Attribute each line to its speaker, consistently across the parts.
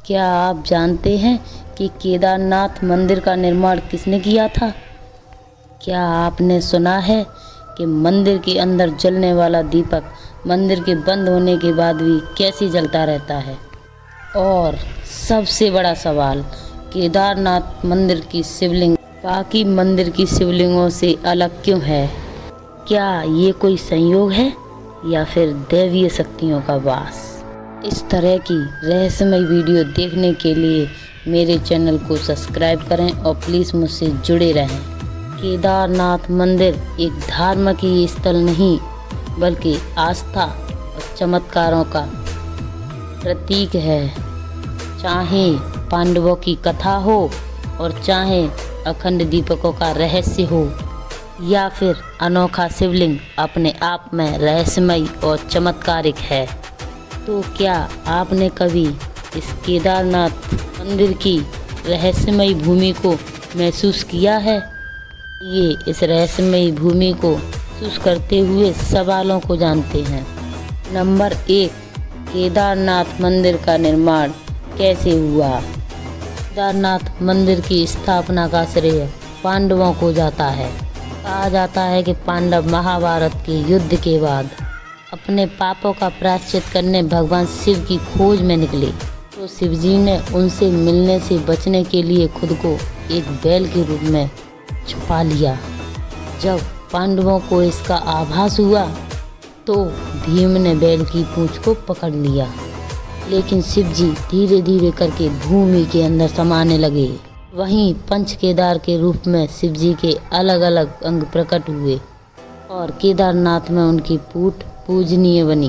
Speaker 1: क्या आप जानते हैं कि केदारनाथ मंदिर का निर्माण किसने किया था? क्या आपने सुना है कि मंदिर के अंदर जलने वाला दीपक मंदिर के बंद होने के बाद भी कैसे जलता रहता है? और सबसे बड़ा सवाल, केदारनाथ मंदिर की शिवलिंग बाकी मंदिर की शिवलिंगों से अलग क्यों है? क्या ये कोई संयोग है या फिर दैवीय शक्तियों का वास? इस तरह की रहस्यमय वीडियो देखने के लिए मेरे चैनल को सब्सक्राइब करें और प्लीज़ मुझसे जुड़े रहें। केदारनाथ मंदिर एक धार्मिक ही स्थल नहीं बल्कि आस्था और चमत्कारों का प्रतीक है। चाहे पांडवों की कथा हो और चाहे अखंड दीपकों का रहस्य हो या फिर अनोखा शिवलिंग अपने आप में रहस्यमय और चमत्कारिक है, तो क्या आपने कभी इस केदारनाथ मंदिर की रहस्यमय भूमि को महसूस किया है? ये इस रहस्यमय भूमि को महसूस करते हुए सवालों को जानते हैं। नंबर 1, केदारनाथ मंदिर का निर्माण कैसे हुआ? केदारनाथ मंदिर की स्थापना का श्रेय पांडवों को जाता है। कहा जाता है कि पांडव महाभारत के युद्ध के बाद अपने पापों का प्रायश्चित करने भगवान शिव की खोज में निकले, तो शिव जी ने उनसे मिलने से बचने के लिए खुद को एक बैल के रूप में छुपा लिया। जब पांडवों को इसका आभास हुआ तो भीम ने बैल की पूंछ को पकड़ लिया, लेकिन शिव जी धीरे धीरे करके भूमि के अंदर समाने लगे। वहीं पंच केदार के रूप में शिव जी के अलग अलग अंग प्रकट हुए और केदारनाथ में उनकी पूंछ पूजनीय बनी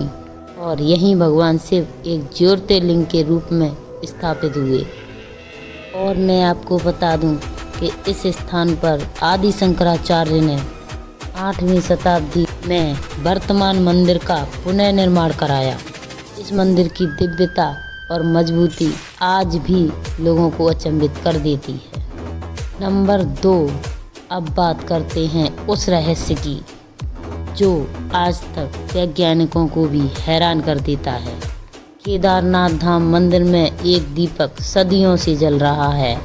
Speaker 1: और यहीं भगवान शिव एक ज्योतिर्लिंग के रूप में स्थापित हुए। और मैं आपको बता दूं कि इस स्थान पर आदि शंकराचार्य ने 8वीं शताब्दी में वर्तमान मंदिर का पुनर्निर्माण कराया। इस मंदिर की दिव्यता और मजबूती आज भी लोगों को अचंभित कर देती है। नंबर 2, अब बात करते हैं उस रहस्य की जो आज तक वैज्ञानिकों को भी हैरान कर देता है। केदारनाथ धाम मंदिर में एक दीपक सदियों से जल रहा है।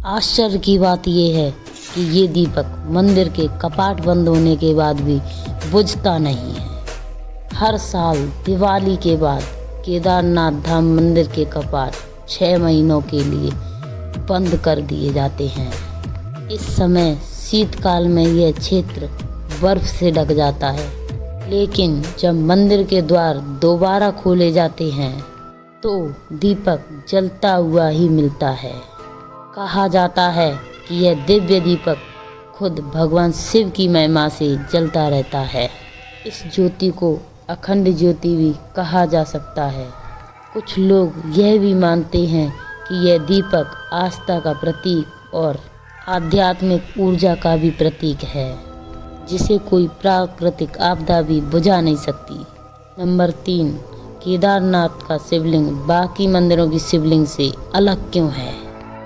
Speaker 1: आश्चर्य की बात यह है कि ये दीपक मंदिर के कपाट बंद होने के बाद भी बुझता नहीं है। हर साल दिवाली के बाद केदारनाथ धाम मंदिर के कपाट 6 महीनों के लिए बंद कर दिए जाते हैं। इस समय शीतकाल में यह क्षेत्र बर्फ से ढक जाता है, लेकिन जब मंदिर के द्वार दोबारा खोले जाते हैं तो दीपक जलता हुआ ही मिलता है। कहा जाता है कि यह दिव्य दीपक खुद भगवान शिव की महिमा से जलता रहता है। इस ज्योति को अखंड ज्योति भी कहा जा सकता है। कुछ लोग यह भी मानते हैं कि यह दीपक आस्था का प्रतीक और आध्यात्मिक ऊर्जा का भी प्रतीक है, जिसे कोई प्राकृतिक आपदा भी बुझा नहीं सकती। नंबर 3, केदारनाथ का शिवलिंग बाकी मंदिरों की शिवलिंग से अलग क्यों है?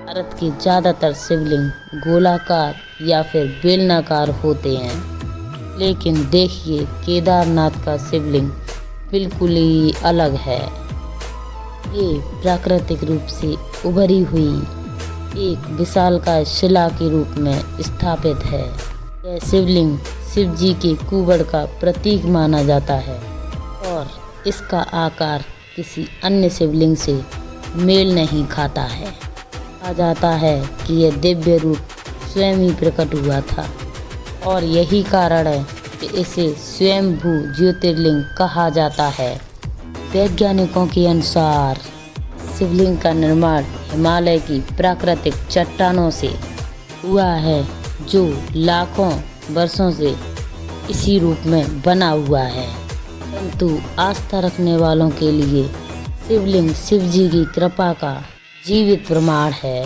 Speaker 1: भारत के ज़्यादातर शिवलिंग गोलाकार या फिर बेलनाकार होते हैं, लेकिन देखिए केदारनाथ का शिवलिंग बिल्कुल ही अलग है। ये प्राकृतिक रूप से उभरी हुई एक विशालकाय शिला के रूप में स्थापित है। यह शिवलिंग शिव जी के कुबड़ का प्रतीक माना जाता है और इसका आकार किसी अन्य शिवलिंग से मेल नहीं खाता है। कहा जाता है कि यह दिव्य रूप स्वयं ही प्रकट हुआ था और यही कारण है कि इसे स्वयंभू ज्योतिर्लिंग कहा जाता है। वैज्ञानिकों के अनुसार शिवलिंग का निर्माण हिमालय की प्राकृतिक चट्टानों से हुआ है, जो लाखों वर्षों से इसी रूप में बना हुआ है। परंतु आस्था रखने वालों के लिए शिवलिंग शिव जी की कृपा का जीवित प्रमाण है।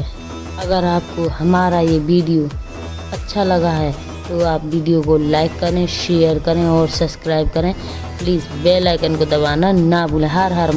Speaker 1: अगर आपको हमारा ये वीडियो अच्छा लगा है तो आप वीडियो को लाइक करें, शेयर करें और सब्सक्राइब करें। प्लीज़ बेल आइकन को दबाना ना भूलें। हर हर